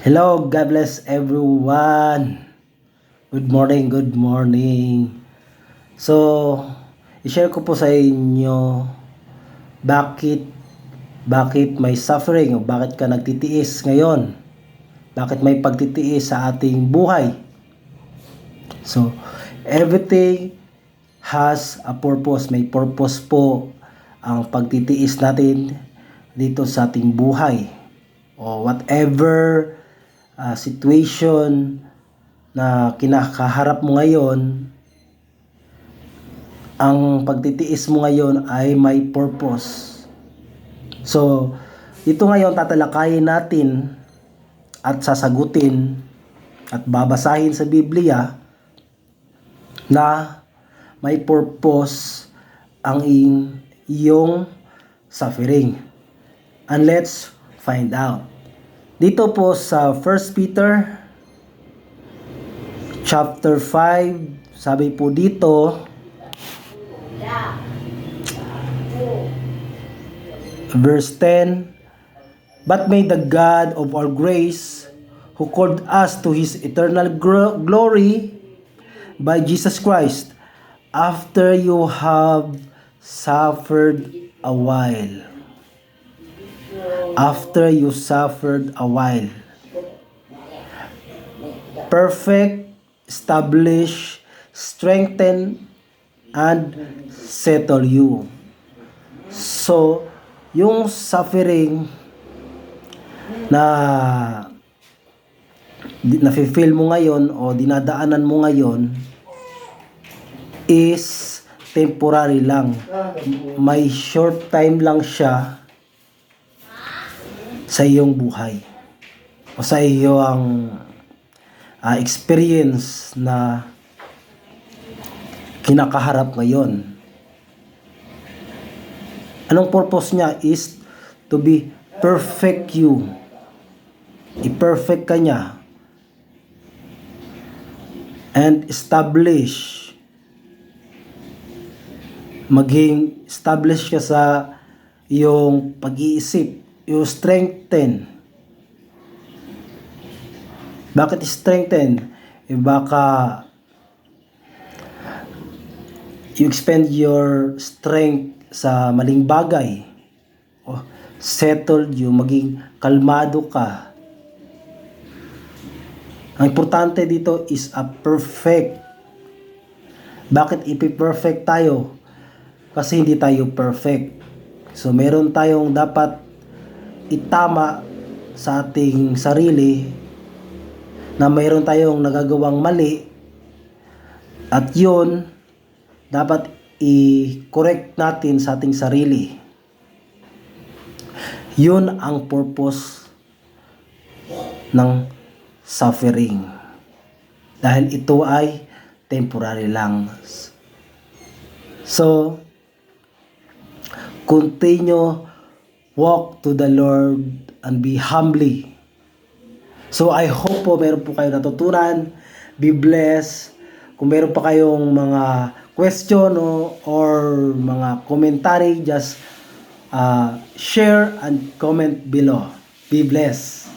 Hello, God bless everyone. Good morning, good morning. So, i-share ko po sa inyo bakit bakit may suffering o bakit ka nagtitiis ngayon. Bakit may pagtitiis sa ating buhay. So, everything has a purpose. May purpose po ang pagtitiis natin dito sa ating buhay. O whatever situation na kinakaharap mo ngayon, ang pagtitiis mo ngayon ay may purpose. So, ito ngayon tatalakayin natin at sasagutin at babasahin sa Biblia na may purpose ang iyong suffering. And let's find out. Dito po sa 1 Peter chapter 5, sabi po dito, verse 10, "But may the God of our grace, who called us to His eternal glory by Jesus Christ, after you have suffered a while." After you suffered a while, perfect, establish, strengthen, and settle you. So, yung suffering na nafe-feel mo ngayon o dinadaanan mo ngayon is temporary lang. May short time lang siya sa iyong buhay o sa iyong experience na kinakaharap ngayon. Anong purpose niya is to be perfect you. I-perfect ka niya and establish, maging establish ka sa iyong pag-iisip. You strengthen. Bakit strengthen? Baka you expend your strength sa maling bagay. O settled you, maging kalmado ka. Ang importante dito is a perfect. Bakit ipi-perfect tayo? Kasi hindi tayo perfect. So meron tayong dapat itama sa ating sarili na mayroon tayong nagagawang mali at yun dapat i-correct natin sa ating sarili. Yun ang purpose ng suffering, dahil ito ay temporary lang. So, continue, walk to the Lord and be humbly. So I hope po meron po kayo natutunan. Be blessed. Kung meron pa kayong mga question or mga commentary, just share and comment below. Be blessed.